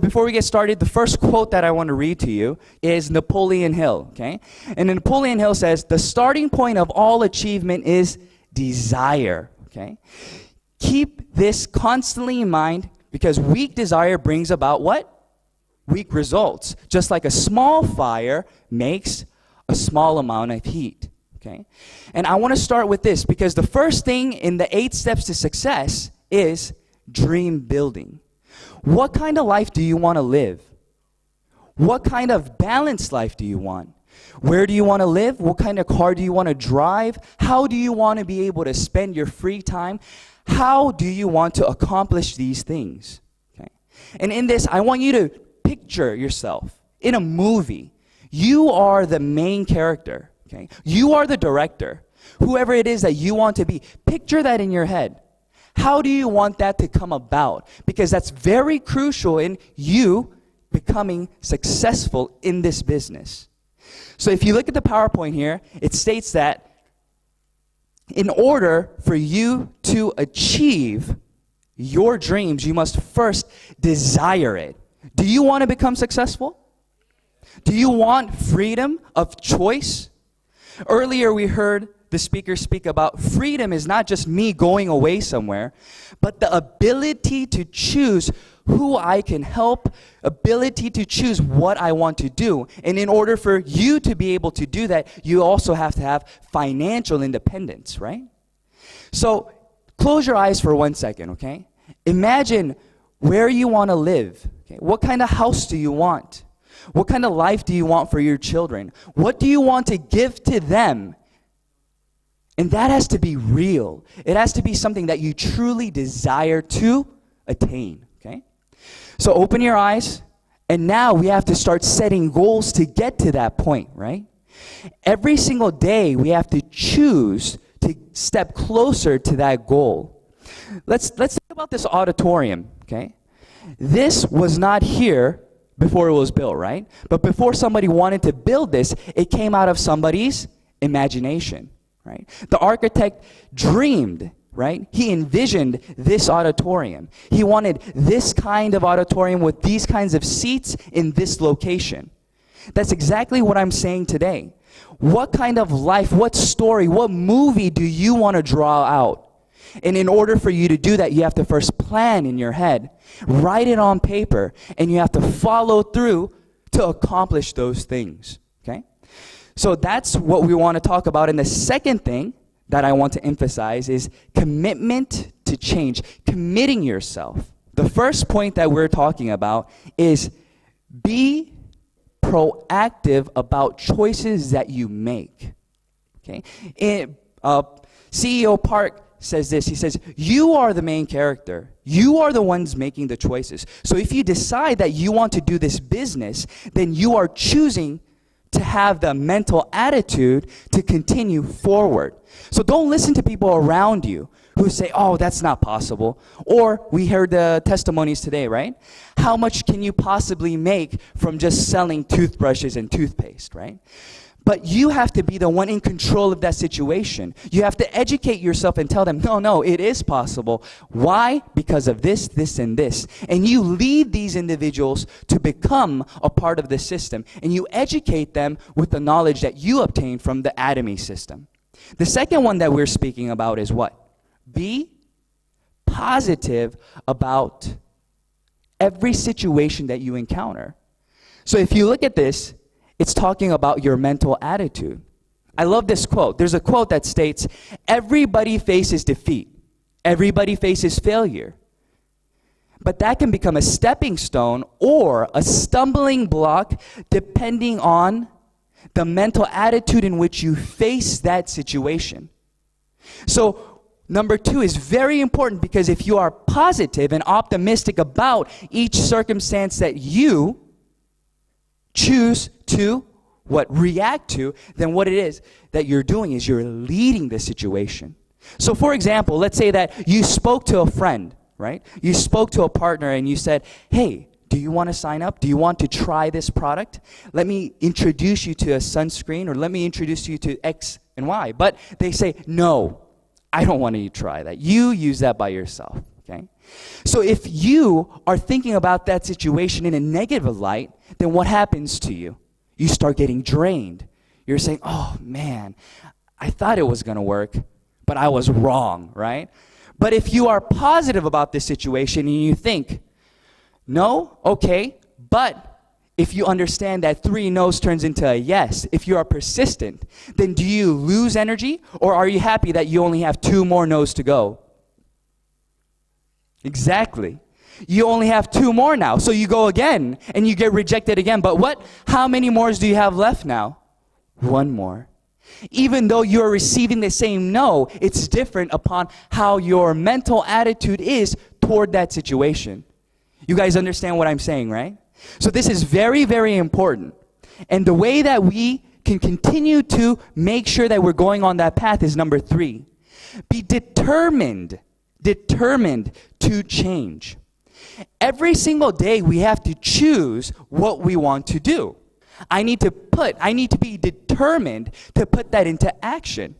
before we get started, the first quote that I want to read to you is Napoleon Hill, okay? And Napoleon Hill says, the starting point of all achievement is desire, okay? Keep this constantly in mind because weak desire brings about what? Weak results. Just like a small fire makes a small amount of heat, okay? And I want to start with this because the first thing in the 8 steps to success is dream building. What kind of life do you want to live? What kind of balanced life do you want? Where do you want to live? What kind of car do you want to drive? How do you want to be able to spend your free time? How do you want to accomplish these things? Okay. And in this, I want you to picture yourself in a movie. You are the main character. Okay. You are the director. Whoever it is that you want to be, picture that in your head. How do you want that to come about? Because that's very crucial in you becoming successful in this business. So if you look at the PowerPoint here, it states that in order for you to achieve your dreams, you must first desire it. Do you want to become successful? Do you want freedom of choice? Earlier we heard the speaker speak about freedom is not just me going away somewhere, but the ability to choose who I can help, ability to choose what I want to do. And in order for you to be able to do that, you also have to have financial independence, right? So close your eyes for 1 second, okay? Imagine where you want to live. Okay? What kind of house do you want? What kind of life do you want for your children? What do you want to give to them? And that has to be real. It has to be something that you truly desire to attain, okay? So open your eyes, and now we have to start setting goals to get to that point, right? Every single day, we have to choose to step closer to that goal. Let's think about this auditorium, okay? This was not here before it was built, right? But before somebody wanted to build this, it came out of somebody's imagination. Right? The architect dreamed, right? He envisioned this auditorium. He wanted this kind of auditorium with these kinds of seats in this location. That's exactly what I'm saying today. What kind of life, what story, what movie do you want to draw out? And in order for you to do that, you have to first plan in your head, write it on paper, and you have to follow through to accomplish those things, okay? So that's what we want to talk about. And the second thing that I want to emphasize is commitment to change, committing yourself. The first point that we're talking about is be proactive about choices that you make. Okay? CEO Park says this. He says, you are the main character. You are the ones making the choices. So if you decide that you want to do this business, then you are choosing to have the mental attitude to continue forward. So don't listen to people around you who say, oh, that's not possible. Or we heard the testimonies today, right? How much can you possibly make from just selling toothbrushes and toothpaste, right? But you have to be the one in control of that situation. You have to educate yourself and tell them, no, it is possible. Why? Because of this, this, and this. And you lead these individuals to become a part of the system. And you educate them with the knowledge that you obtain from the Atomy system. The second one that we're speaking about is what? Be positive about every situation that you encounter. So if you look at this, it's talking about your mental attitude. I love this quote. There's a quote that states, everybody faces defeat. Everybody faces failure. But that can become a stepping stone or a stumbling block depending on the mental attitude in which you face that situation. So number 2 is very important because if you are positive and optimistic about each circumstance that you choose to react to, then what it is that you're doing is you're leading the situation. So for example, let's say that you spoke to a friend, right? You spoke to a partner and you said, hey, do you want to sign up? Do you want to try this product? Let me introduce you to a sunscreen, or let me introduce you to X and Y. But they say, no, I don't want you to try that. You use that by yourself. Okay? So if you are thinking about that situation in a negative light, then what happens to you? You start getting drained. You're saying, oh man, I thought it was going to work, but I was wrong, right? But if you are positive about this situation and you think, no, okay, but if you understand that 3 no's turns into a yes, if you are persistent, then do you lose energy, or are you happy that you only have 2 more no's to go? Exactly. You only have 2 more now. So you go again and you get rejected again. But what? How many more do you have left now? 1 more. Even though you're receiving the same no, it's different upon how your mental attitude is toward that situation. You guys understand what I'm saying, right? So this is very, very important. And the way that we can continue to make sure that we're going on that path is number 3. Be determined to change. Every single day we have to choose what we want to do. I need to be determined to put that into action.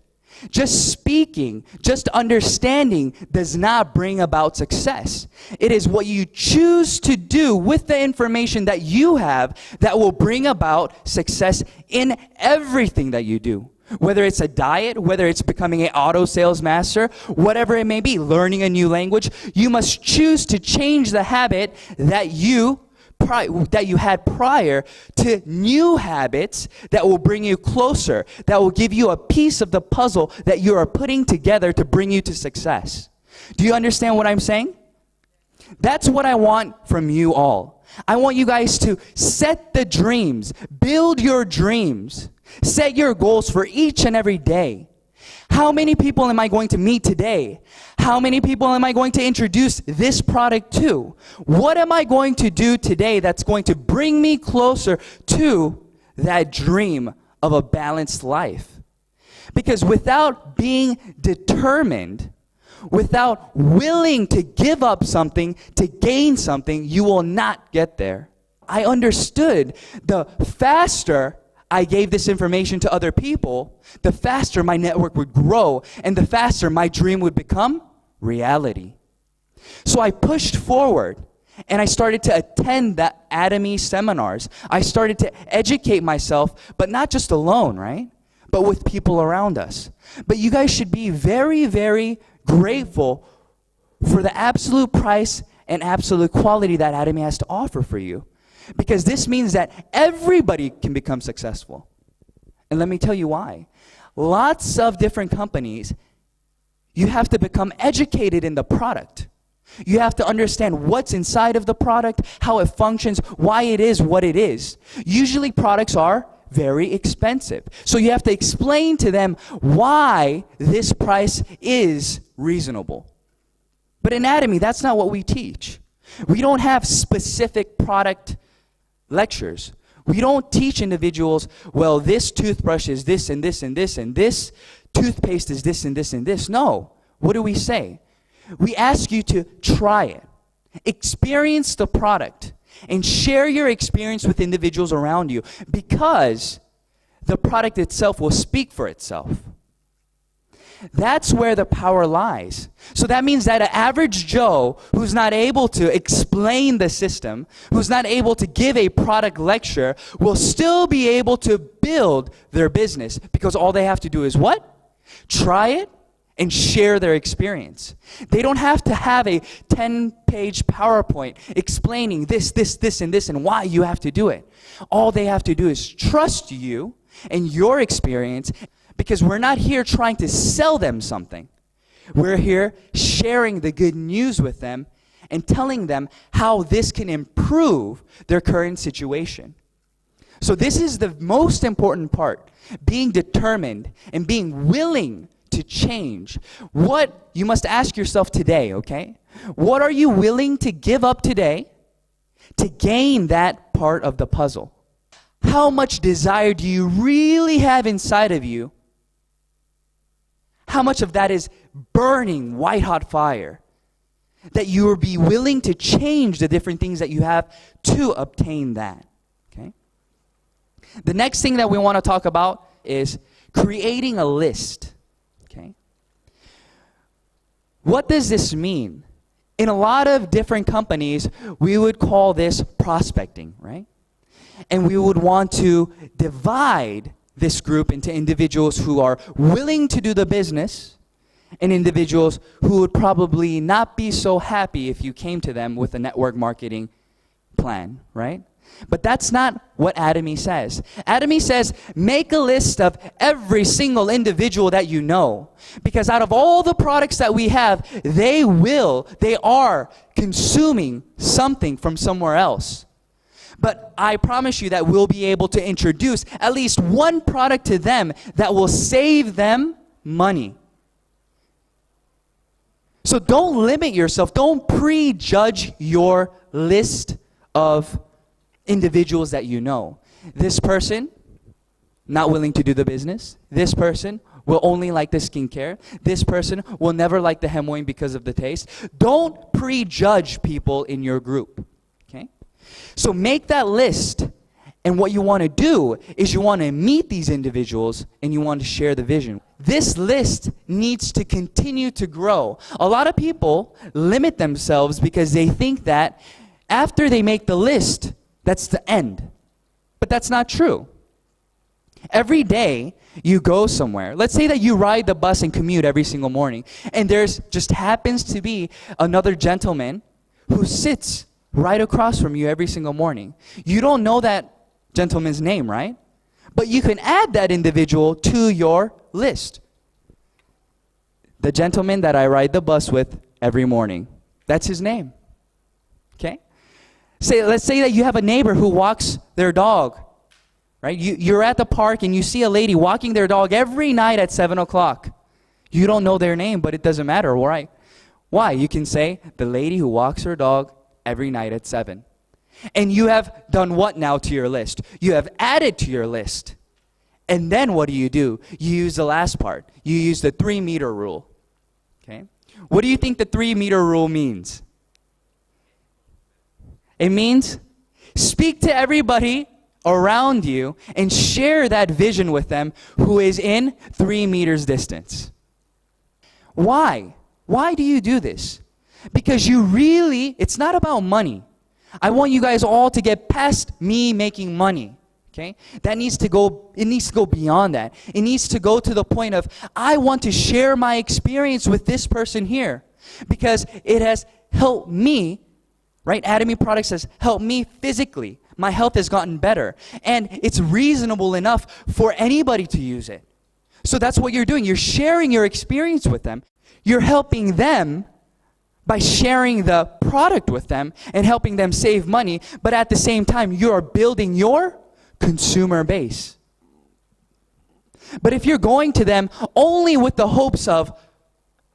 Just speaking, just understanding does not bring about success. It is what you choose to do with the information that you have that will bring about success in everything that you do. Whether it's a diet, whether it's becoming an auto sales master, whatever it may be, learning a new language, you must choose to change the habit that you had prior to new habits that will bring you closer, that will give you a piece of the puzzle that you are putting together to bring you to success. Do you understand what I'm saying? That's what I want from you all. I want you guys to set the dreams, build your dreams, set your goals for each and every day. How many people am I going to meet today? How many people am I going to introduce this product to? What am I going to do today that's going to bring me closer to that dream of a balanced life? Because without being determined, without willing to give up something to gain something, you will not get there. I understood the faster I gave this information to other people, the faster my network would grow and the faster my dream would become reality. So I pushed forward and I started to attend the Atomy seminars. I started to educate myself, but not just alone, right? But with people around us. But you guys should be very, very grateful for the absolute price and absolute quality that Atomy has to offer for you. Because this means that everybody can become successful. And let me tell you why. Lots of different companies, you have to become educated in the product. You have to understand what's inside of the product, how it functions, why it is what it is. Usually products are very expensive. So you have to explain to them why this price is reasonable. But in Atomy, that's not what we teach. We don't have specific product lectures. We don't teach individuals, well, this toothbrush is this and this and this, and this toothpaste is this and this and this. No. What do we say? We ask you to try it, experience the product, and share your experience with individuals around you, because the product itself will speak for itself. That's where the power lies. So that means that an average Joe who's not able to explain the system, who's not able to give a product lecture, will still be able to build their business, because all they have to do is what? Try it and share their experience. They don't have to have a 10-page PowerPoint explaining this, and this, and why you have to do it. All they have to do is trust you and your experience, because we're not here trying to sell them something. We're here sharing the good news with them and telling them how this can improve their current situation. So this is the most important part, being determined and being willing to change. What you must ask yourself today, okay? What are you willing to give up today to gain that part of the puzzle? How much desire do you really have inside of you? How much of that is burning white-hot fire that you will be willing to change the different things that you have to obtain that? Okay. The next thing that we want to talk about is creating a list. Okay. What does this mean? In a lot of different companies, we would call this prospecting, right? And we would want to divide this group into individuals who are willing to do the business and individuals who would probably not be so happy if you came to them with a network marketing plan, right? But that's not what Atomy says. Atomy says, make a list of every single individual that you know. Because out of all the products that we have, they are consuming something from somewhere else. But I promise you that we'll be able to introduce at least one product to them that will save them money. So don't limit yourself. Don't prejudge your list of individuals that you know. This person, not willing to do the business. This person will only like the skincare. This person will never like the Hemoin because of the taste. Don't prejudge people in your group. Okay? So make that list. And what you want to do is you want to meet these individuals and you want to share the vision. This list needs to continue to grow. A lot of people limit themselves because they think that after they make the list, that's the end. But that's not true. Every day you go somewhere. Let's say that you ride the bus and commute every single morning. And there's just happens to be another gentleman who sits right across from you every single morning. You don't know that gentleman's name, right? But you can add that individual to your list. The gentleman that I ride the bus with every morning. That's his name. Okay? Let's say that you have a neighbor who walks their dog, right? You're at the park and you see a lady walking their dog every night at 7 o'clock. You don't know their name, but it doesn't matter, right? Why? You can say, the lady who walks her dog every night at 7. And you have done what now to your list? You have added to your list. And then what do? You use the last part. You use the 3-meter rule. Okay? What do you think the 3-meter rule means? It means speak to everybody around you and share that vision with them who is in 3 meters distance. Why? Why do you do this? Because it's not about money. I want you guys all to get past me making money. Okay? It needs to go beyond that. It needs to go to the point of, I want to share my experience with this person here. Because it has helped me. Right? Atomy Products has helped me physically. My health has gotten better. And it's reasonable enough for anybody to use it. So that's what you're doing. You're sharing your experience with them. You're helping them by sharing the product with them and helping them save money. But at the same time, you're building your consumer base. But if you're going to them only with the hopes of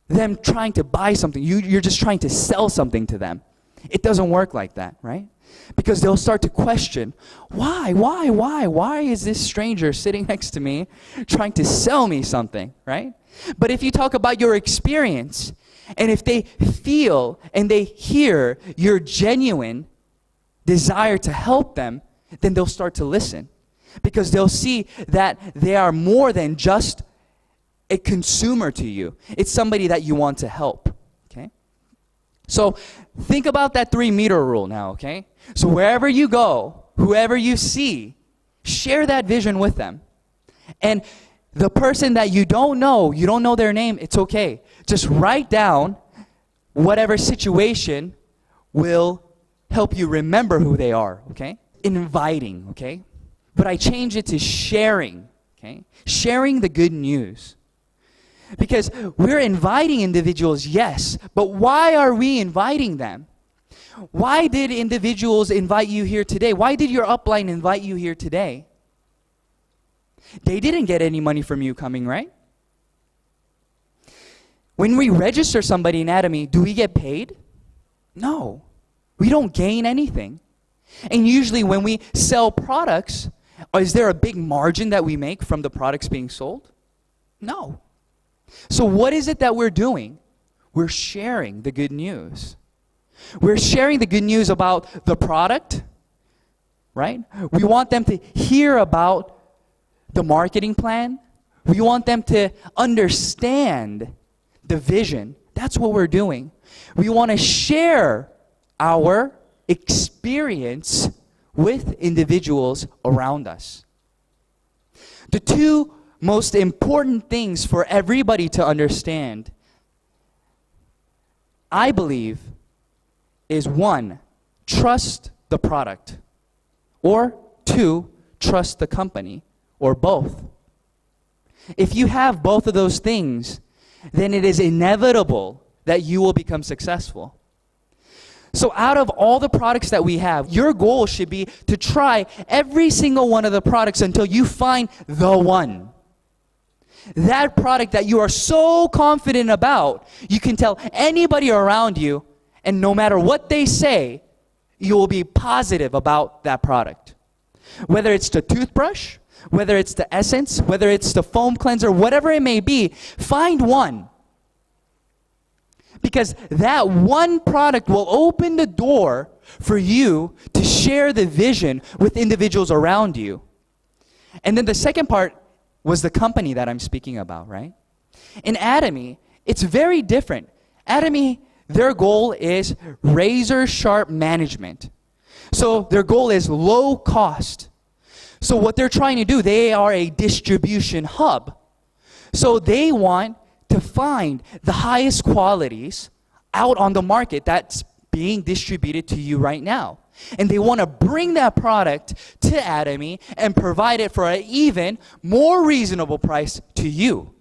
them trying to buy something, you're just trying to sell something to them. It doesn't work like that, right? Because they'll start to question, why is this stranger sitting next to me trying to sell me something, right? But if you talk about your experience, and if they feel and they hear your genuine desire to help them, then they'll start to listen. Because they'll see that they are more than just a consumer to you. It's somebody that you want to help, okay? So think about that 3-meter rule now, okay? So wherever you go, whoever you see, share that vision with them. And the person that you don't know their name, it's okay. Just write down whatever situation will help you remember who they are, okay? Inviting, okay? But I change it to sharing, okay? Sharing the good news. Because we're inviting individuals, yes, but why are we inviting them? Why did individuals invite you here today? Why did your upline invite you here today? They didn't get any money from you coming, right? When we register somebody in Atomy, do we get paid? No. We don't gain anything. And usually when we sell products, is there a big margin that we make from the products being sold? No. So what is it that we're doing? We're sharing the good news. We're sharing the good news about the product, right? We want them to hear about the marketing plan. We want them to understand the vision. That's what we're doing. We want to share our experience with individuals around us. The two most important things for everybody to understand, I believe, is one, trust the product, or two, trust the company, or both. If you have both of those things, then it is inevitable that you will become successful. So out of all the products that we have, your goal should be to try every single one of the products until you find the one. That product that you are so confident about, you can tell anybody around you, and no matter what they say, you will be positive about that product. Whether it's the toothbrush, whether it's the essence, whether it's the foam cleanser, whatever it may be, find one. Because that one product will open the door for you to share the vision with individuals around you. And then the second part was the company that I'm speaking about, right? In Atomy, it's very different. Atomy, their goal is razor sharp management. So their goal is low cost. So what they're trying to do, they are a distribution hub. So they want to find the highest qualities out on the market that's being distributed to you right now. And they want to bring that product to Atomy and provide it for an even more reasonable price to you.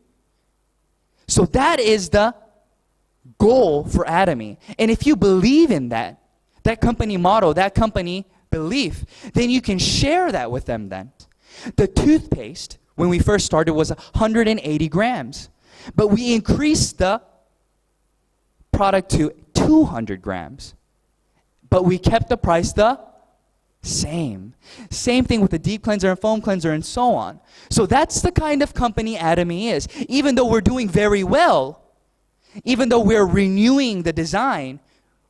So that is the goal for Atomy. And if you believe in that company motto, that company belief, then you can share that with them then. The toothpaste, when we first started, was 180 grams. But we increased the product to 200 grams. But we kept the price the same. Same thing with the deep cleanser and foam cleanser and so on. So that's the kind of company Atomy is. Even though we're doing very well, even though we're renewing the design,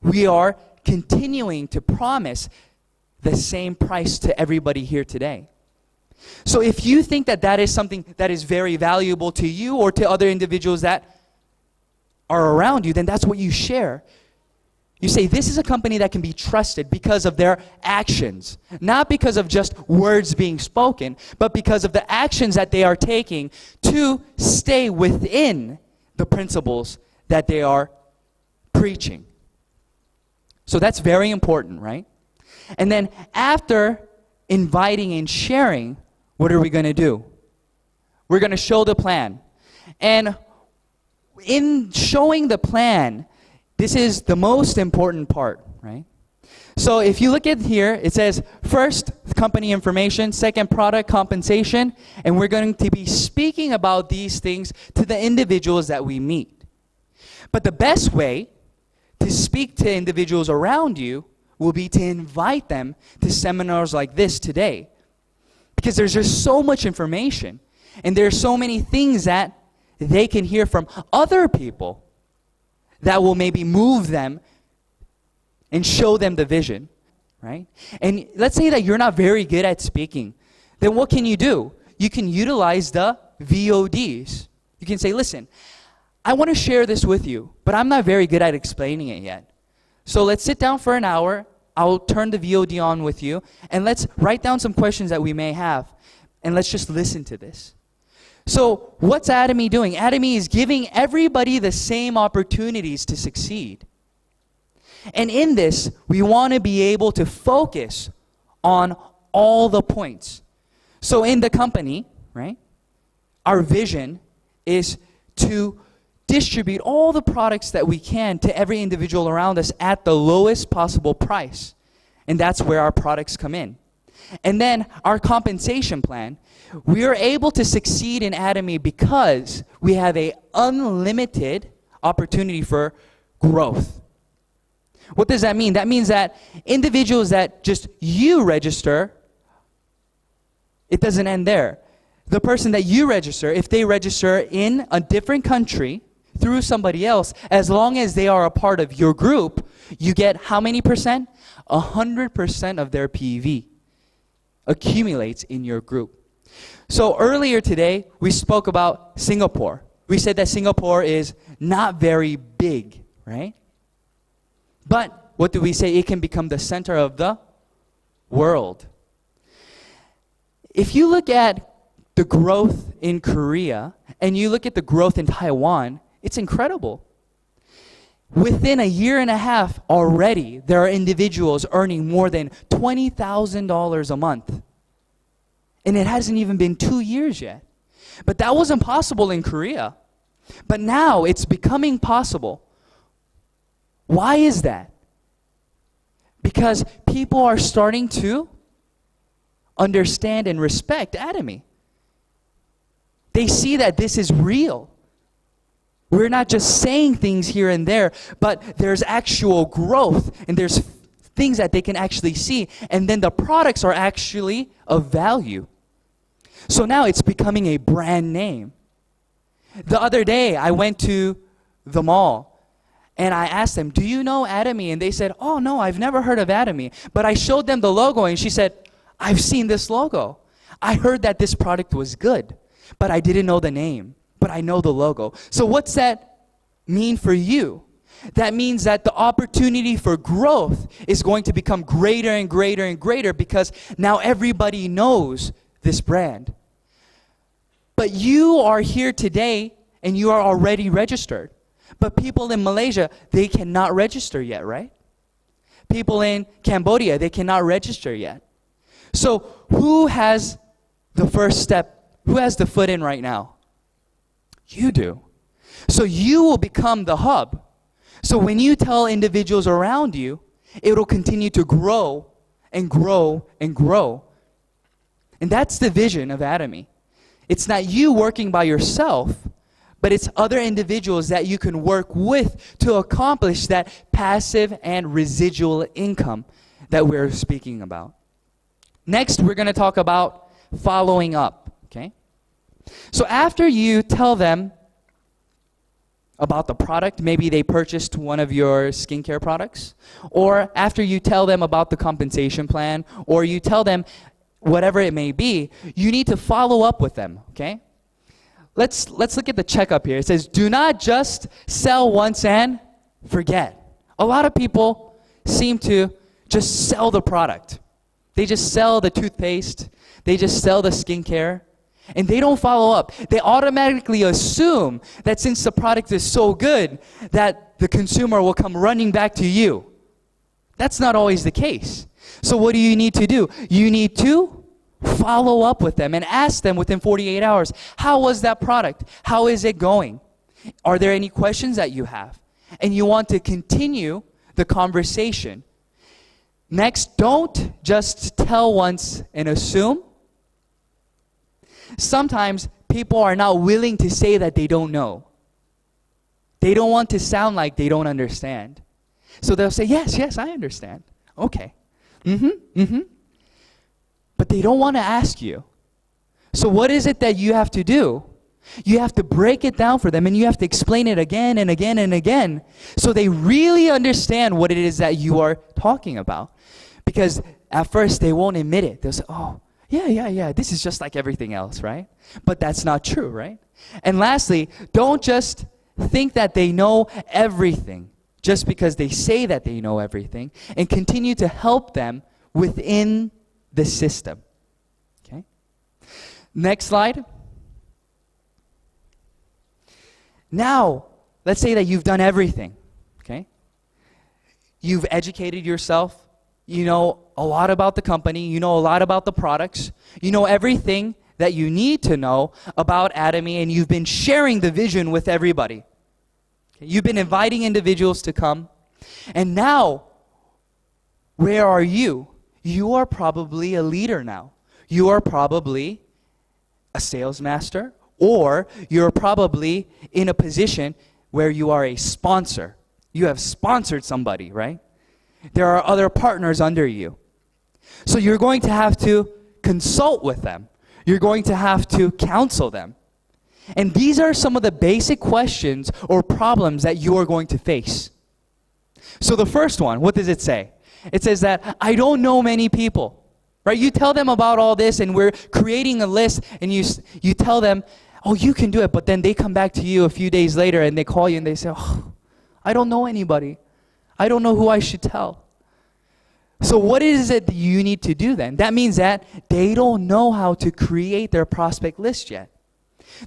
we are continuing to promise the same price to everybody here today. So if you think that that is something that is very valuable to you or to other individuals that are around you, then that's what you share. You say, this is a company that can be trusted because of their actions. Not because of just words being spoken, but because of the actions that they are taking to stay within the principles that they are preaching. So that's very important, right? And then after inviting and sharing, what are we going to do? We're going to show the plan. And in showing the plan, this is the most important part, right? So if you look at here, it says first, company information, second, product compensation, and we're going to be speaking about these things to the individuals that we meet. But the best way to speak to individuals around you will be to invite them to seminars like this today. Because there's just so much information, and there's so many things that they can hear from other people that will maybe move them and show them the vision, right? And let's say that you're not very good at speaking. Then what can you do? You can utilize the VODs. You can say, listen, I want to share this with you, but I'm not very good at explaining it yet. So let's sit down for an hour. I'll turn the VOD on with you, and let's write down some questions that we may have, and let's just listen to this. So what's Atomy doing? Atomy is giving everybody the same opportunities to succeed. And in this, we want to be able to focus on all the points. So in the company, right, our vision is to distribute all the products that we can to every individual around us at the lowest possible price. And that's where our products come in. And then our compensation plan, we are able to succeed in Atomy because we have an unlimited opportunity for growth. What does that mean? That means that individuals that just you register, it doesn't end there. The person that you register, if they register in a different country through somebody else, as long as they are a part of your group, you get how many percent? 100% of their PV accumulates in your group. So earlier today, we spoke about Singapore. We said that Singapore is not very big, right? But what do we say? It can become the center of the world. If you look at the growth in Korea and you look at the growth in Taiwan, it's incredible. Within a year and a half already, there are individuals earning more than $20,000 a month. And it hasn't even been 2 years yet. But that wasn't possible in Korea. But now it's becoming possible. Why is that? Because people are starting to understand and respect Atomy. They see that this is real. We're not just saying things here and there, but there's actual growth and there's things that they can actually see, and then the products are actually of value. So now it's becoming a brand name. The other day, I went to the mall and I asked them, do you know Atomy? And they said, oh no, I've never heard of Atomy. But I showed them the logo and she said, I've seen this logo. I heard that this product was good, but I didn't know the name. But I know the logo. So what's that mean for you? That means that the opportunity for growth is going to become greater and greater and greater because now everybody knows this brand. But you are here today and you are already registered. But people in Malaysia, they cannot register yet, right? People in Cambodia, they cannot register yet. So who has the first step? Who has the foot in right now? You do. So you will become the hub. So when you tell individuals around you, it will continue to grow and grow and grow. And that's the vision of Atomy. It's not you working by yourself, but it's other individuals that you can work with to accomplish that passive and residual income that we're speaking about. Next, we're going to talk about following up, okay? So after you tell them about the product, maybe they purchased one of your skincare products, or after you tell them about the compensation plan, or you tell them whatever it may be, you need to follow up with them, okay? Let's look at the checkup here. It says, do not just sell once and forget. A lot of people seem to just sell the product. They just sell the toothpaste. They just sell the skincare. And they don't follow up. They automatically assume that since the product is so good, that the consumer will come running back to you. That's not always the case. So what do you need to do? You need to follow up with them and ask them within 48 hours, how was that product? How is it going? Are there any questions that you have? And you want to continue the conversation. Next, don't just tell once and assume. Sometimes people are not willing to say that they don't know. They don't want to sound like they don't understand. So they'll say, yes, I understand. Okay. But they don't want to ask you. So what is it that you have to do? You have to break it down for them and you have to explain it again and again and again so they really understand what it is that you are talking about. Because at first they won't admit it. They'll say, oh, yeah, this is just like everything else, right? But that's not true, right? And lastly, don't just think that they know everything just because they say that they know everything, and continue to help them within the system. Okay? Next slide. Now, let's say that you've done everything, okay? You've educated yourself. You know a lot about the company. You know a lot about the products. You know everything that you need to know about Atomy, and you've been sharing the vision with everybody. Okay? You've been inviting individuals to come. And now, where are you? You are probably a leader now. You are probably a sales master, or you're probably in a position where you are a sponsor. You have sponsored somebody, right? There are other partners under you. So you're going to have to consult with them. You're going to have to counsel them. And these are some of the basic questions or problems that you are going to face. So the first one, what does it say? It says that I don't know many people. Right? You tell them about all this and we're creating a list and you tell them, oh, you can do it. But then they come back to you a few days later and they call you and they say, oh, I don't know anybody. I don't know who I should tell. So what is it that you need to do then? That means that they don't know how to create their prospect list yet.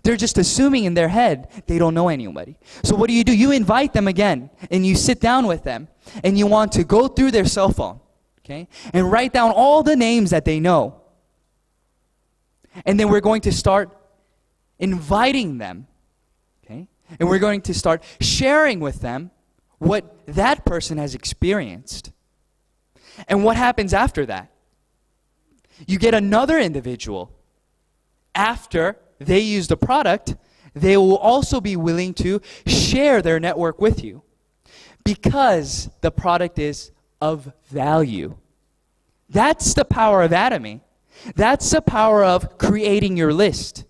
They're just assuming in their head they don't know anybody. So what do? You invite them again, and you sit down with them, and you want to go through their cell phone, okay, and write down all the names that they know. And then we're going to start inviting them, okay, and we're going to start sharing with them what that person has experienced. And what happens after that? You get another individual. After they use the product, they will also be willing to share their network with you because the product is of value. That's the power of Atomy. That's the power of creating your list.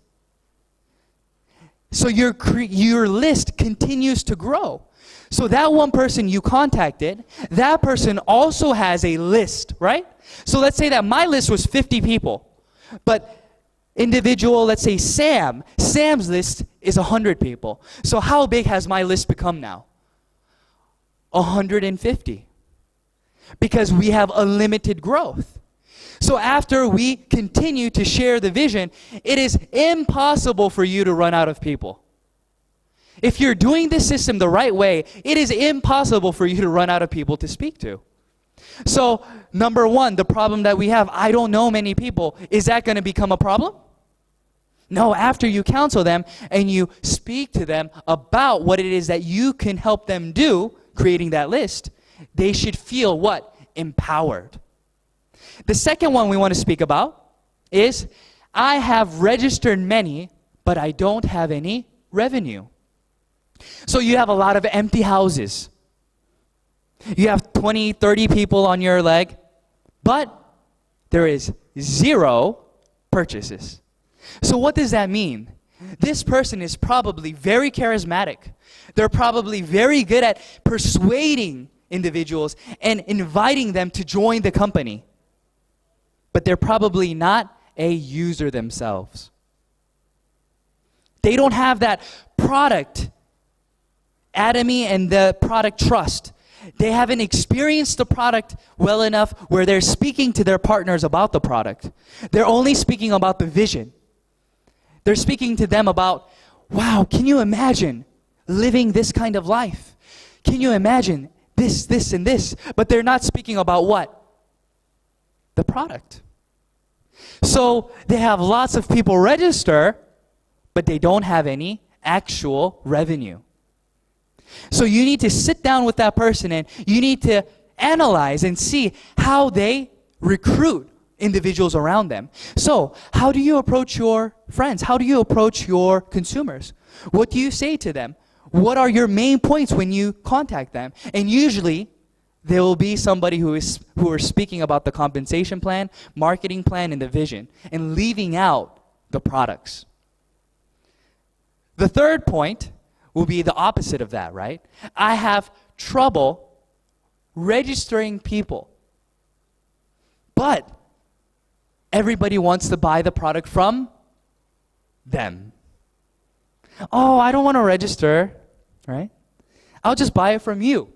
So your list continues to grow. So that one person you contacted, that person also has a list, right? So let's say that my list was 50 people, but individual, let's say Sam's list is 100 people. So how big has my list become now? 150. Because we have unlimited growth. So after we continue to share the vision, it is impossible for you to run out of people. If you're doing this system the right way, it is impossible for you to run out of people to speak to. So, number one, the problem that we have, I don't know many people, is that going to become a problem? No, after you counsel them and you speak to them about what it is that you can help them do, creating that list, they should feel what? Empowered. The second one we want to speak about is, I have registered many, but I don't have any revenue. So you have a lot of empty houses. You have 20, 30 people on your leg, but there is 0 purchases. So what does that mean? This person is probably very charismatic. They're probably very good at persuading individuals and inviting them to join the company. But they're probably not a user themselves. They don't have that product Atomy and the product trust. They haven't experienced the product well enough where they're speaking to their partners about the product. They're only speaking about the vision. They're speaking to them about, wow, can you imagine living this kind of life? Can you imagine this, this, and this? But they're not speaking about what? The product. So they have lots of people register, but they don't have any actual revenue. So you need to sit down with that person and you need to analyze and see how they recruit individuals around them. So how do you approach your friends? How do you approach your consumers? What do you say to them? What are your main points when you contact them? And usually there will be somebody who are speaking about the compensation plan, marketing plan, and the vision, and leaving out the products. The third point will be the opposite of that, right? I have trouble registering people. But everybody wants to buy the product from them. Oh, I don't want to register, right? I'll just buy it from you.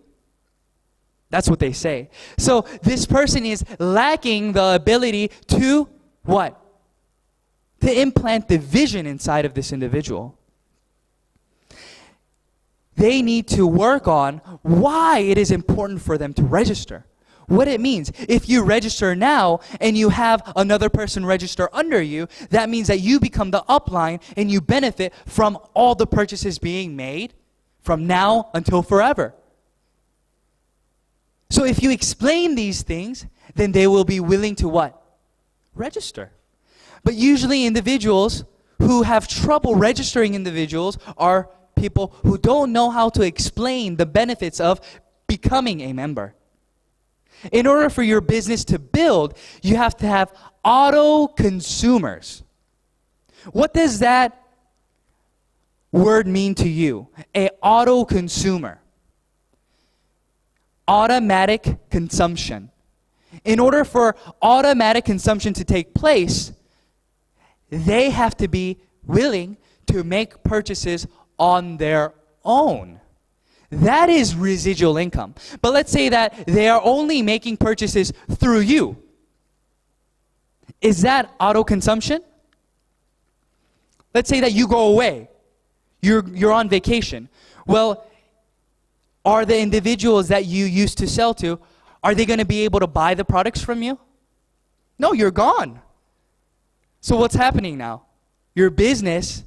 That's what they say. So this person is lacking the ability to what? To implant the vision inside of this individual. They need to work on why it is important for them to register. What it means. If you register now and you have another person register under you, that means that you become the upline and you benefit from all the purchases being made from now until forever. So if you explain these things, then they will be willing to what? Register. But usually individuals who have trouble registering individuals are people who don't know how to explain the benefits of becoming a member. In order for your business to build, you have to have auto consumers. What does that word mean to you? A auto consumer. Automatic consumption. In order for automatic consumption to take place, they have to be willing to make purchases on their own. that is residual income. But let's say that they are only making purchases through you. Is that auto consumption? Let's say that you go away. You're on vacation. Well, are the individuals that you used to sell to, are they going to be able to buy the products from you? No, you're gone. So what's happening now? Your business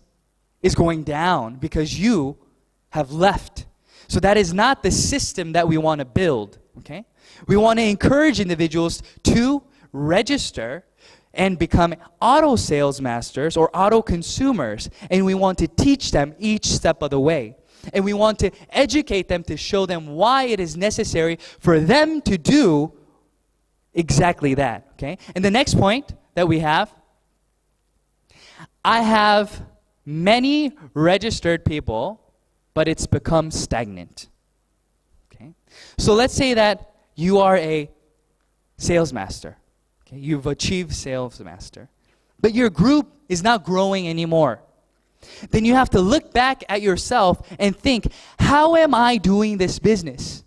is going down because you have left. So that is not the system that we want to build, okay? We want to encourage individuals to register and become auto sales masters or auto consumers, and we want to teach them each step of the way. And we want to educate them to show them why it is necessary for them to do exactly that, okay? And the next point that we have, I have many registered people, but it's become stagnant, okay? So let's say that you are a sales master, okay? You've achieved sales master, but your group is not growing anymore. Then you have to look back at yourself and think, how am I doing this business?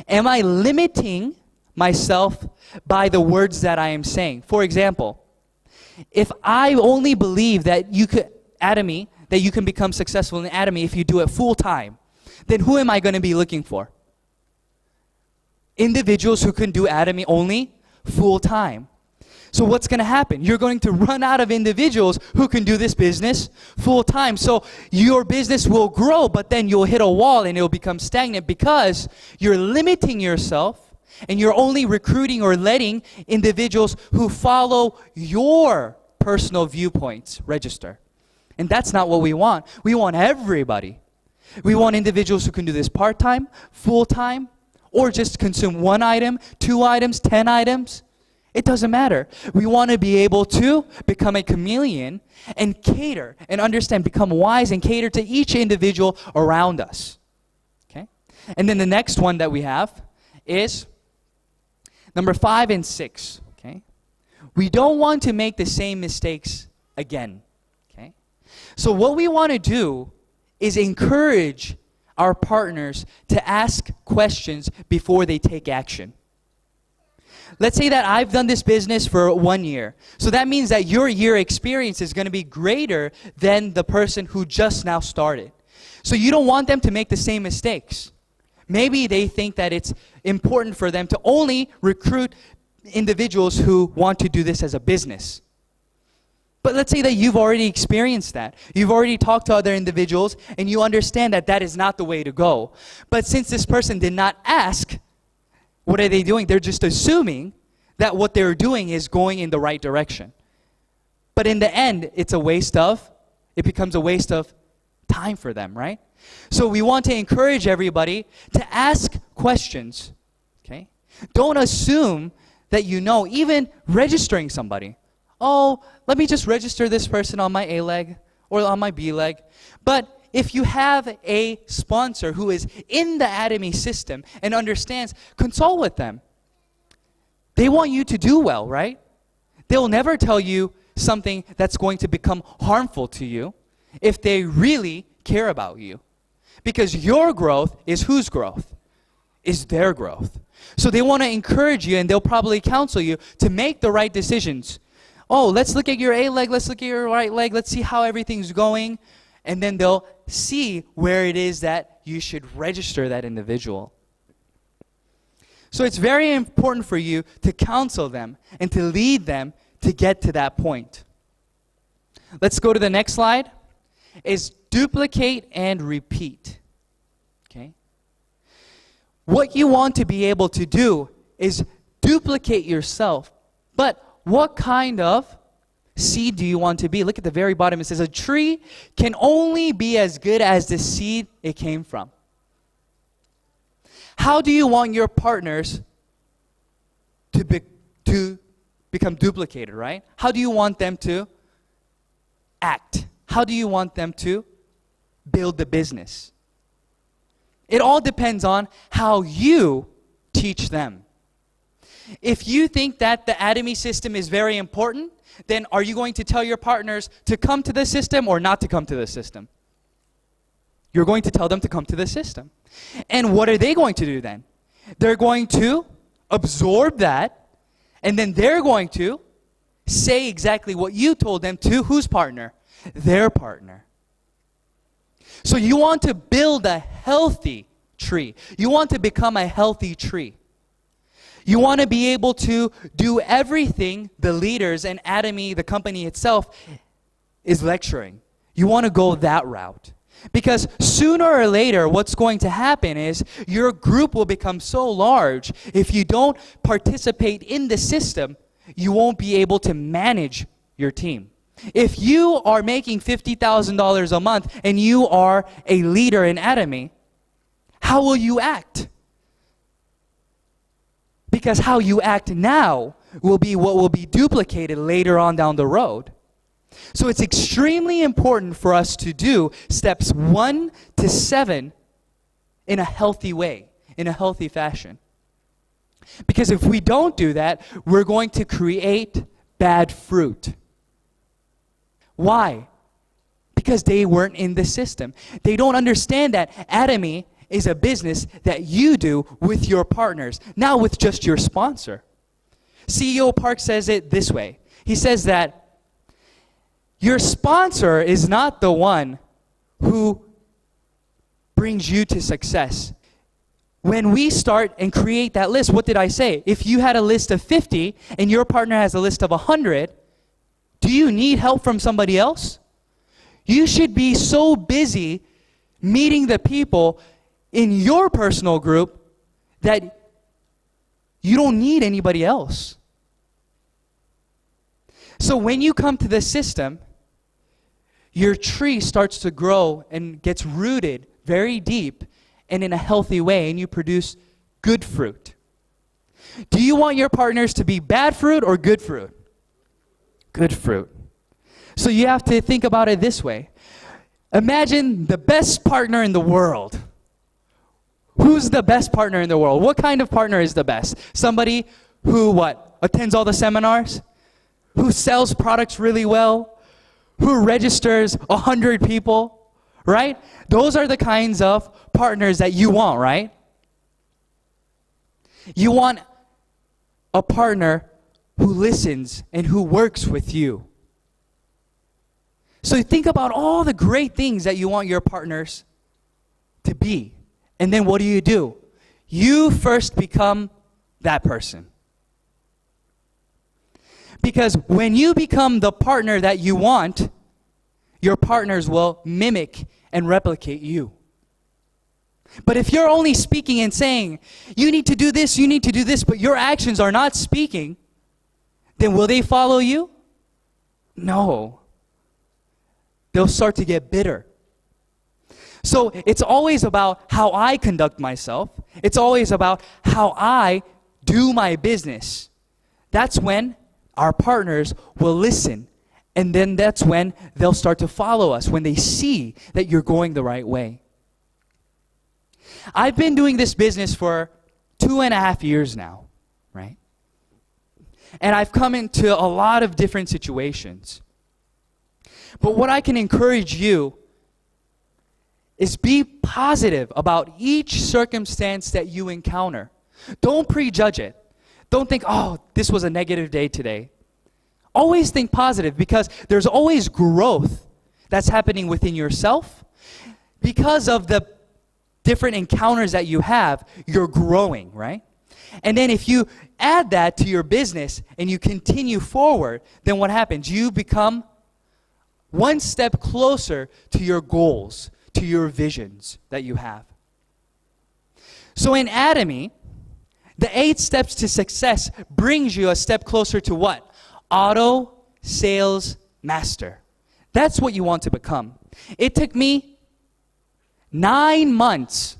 Am I limiting myself by the words that I am saying? For example, if I only believe that you could, Atomy, that you can become successful in Atomy if you do it full time, then who am I going to be looking for? Individuals who can do Atomy only full time. So what's going to happen? You're going to run out of individuals who can do this business full time. So your business will grow, but then you'll hit a wall and it'll become stagnant because you're limiting yourself and you're only recruiting or letting individuals who follow your personal viewpoints register. And that's not what we want. We want everybody. We want individuals who can do this part-time, full-time, or just consume 1 item, 2 items, 10 items. It doesn't matter. We want to be able to become a chameleon and cater and understand, become wise and cater to each individual around us. Okay? And then the next one that we have is number 5 and 6. Okay? We don't want to make the same mistakes again. Okay? So what we want to do is encourage our partners to ask questions before they take action. Let's say that I've done this business for 1 year. So that means that your year experience is going to be greater than the person who just now started. So you don't want them to make the same mistakes. Maybe they think that it's important for them to only recruit individuals who want to do this as a business. But let's say that you've already experienced that. You've already talked to other individuals and you understand that that is not the way to go. But since this person did not ask, what are they doing? They're just assuming that what they're doing is going in the right direction. But in the end, it becomes a waste of time for them, right? So we want to encourage everybody to ask questions, okay? Don't assume that you know, even registering somebody. Oh, let me just register this person on my A leg or on my B leg. But if you have a sponsor who is in the Atomy system and understands, consult with them. They want you to do well, right? They'll never tell you something that's going to become harmful to you if they really care about you. Because your growth is whose growth? Is their growth. So they want to encourage you and they'll probably counsel you to make the right decisions. Oh, let's look at your A leg, let's look at your right leg, let's see how everything's going. And then they'll see where it is that you should register that individual. So it's very important for you to counsel them and to lead them to get to that point. Let's go to the next slide. Is duplicate and repeat. Okay? What you want to be able to do is duplicate yourself. But what kind of seed do you want to be? Look at the very bottom. It says a tree can only be as good as the seed it came from. How do you want your partners to become duplicated, right? How do you want them to act? How do you want them to build the business? It all depends on how you teach them. If you think that the Atomy system is very important, then are you going to tell your partners to come to the system or not to come to the system? You're going to tell them to come to the system. And what are they going to do then? They're going to absorb that, and then they're going to say exactly what you told them to whose partner? Their partner. So you want to build a healthy tree. You want to become a healthy tree. You want to be able to do everything the leaders and Atomy, the company itself, is lecturing. You want to go that route. Because sooner or later, what's going to happen is your group will become so large, if you don't participate in the system, you won't be able to manage your team. If you are making $50,000 a month and you are a leader in Atomy, how will you act? Because how you act now will be what will be duplicated later on down the road. So it's extremely important for us to do steps 1 to 7 in a healthy way, in a healthy fashion. Because if we don't do that, we're going to create bad fruit. Why? Because they weren't in the system. They don't understand that Atomy is a business that you do with your partners, not with just your sponsor. CEO Park says it this way. He says that your sponsor is not the one who brings you to success. When we start and create that list, what did I say? If you had a list of 50 and your partner has a list of 100, do you need help from somebody else? You should be so busy meeting the people in your personal group that you don't need anybody else. So when you come to the system, your tree starts to grow and gets rooted very deep and in a healthy way, and you produce good fruit. Do you want your partners to be bad fruit or good fruit? Good fruit. So you have to think about it this way. Imagine the best partner in the world. Who's the best partner in the world? What kind of partner is the best? Somebody who what? Attends all the seminars? Who sells products really well? Who registers 100 people? Right? Those are the kinds of partners that you want, right? You want a partner who listens and who works with you. So think about all the great things that you want your partners to be. And then what do? You first become that person. Because when you become the partner that you want, your partners will mimic and replicate you. But if you're only speaking and saying, you need to do this, but your actions are not speaking, then will they follow you? No. They'll start to get bitter. So it's always about how I conduct myself. It's always about how I do my business. That's when our partners will listen. And then that's when they'll start to follow us, when they see that you're going the right way. I've been doing this business for 2.5 years now, right? And I've come into a lot of different situations. But what I can encourage you is be positive about each circumstance that you encounter. Don't prejudge it. Don't think, oh, this was a negative day today. Always think positive, because there's always growth that's happening within yourself. Because of the different encounters that you have, you're growing, right? And then if you add that to your business and you continue forward, then what happens? You become one step closer to your goals, to your visions that you have. So in Atomy, the 8 steps to success brings you a step closer to what? Auto sales master. That's what you want to become. It took me 9 months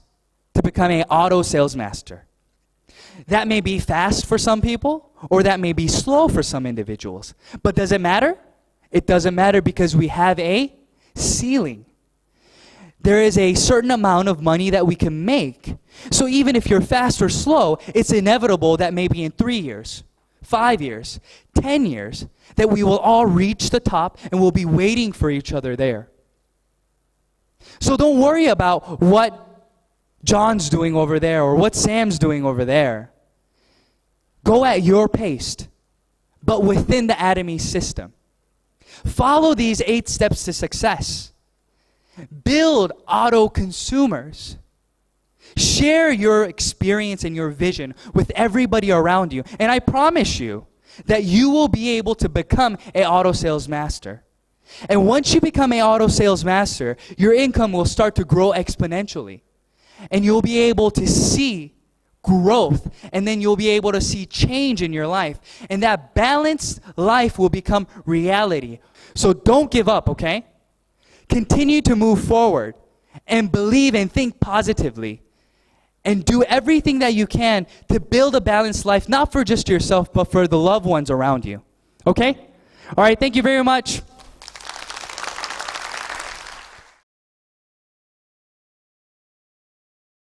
to become an auto sales master. That may be fast for some people, or that may be slow for some individuals. But does it matter? It doesn't matter, because we have a ceiling. There is a certain amount of money that we can make. So even if you're fast or slow, it's inevitable that maybe in 3 years, 5 years, 10 years, that we will all reach the top and we'll be waiting for each other there. So don't worry about what John's doing over there or what Sam's doing over there. Go at your pace, but within the Atomy system. Follow these 8 steps to success. Build auto consumers. Share your experience and your vision with everybody around you. And I promise you that you will be able to become an auto sales master. And once you become an auto sales master, your income will start to grow exponentially. And you'll be able to see growth, and then you'll be able to see change in your life. And that balanced life will become reality. So don't give up, okay? Continue to move forward and believe and think positively. And do everything that you can to build a balanced life, not for just yourself, but for the loved ones around you. Okay? All right, thank you very much.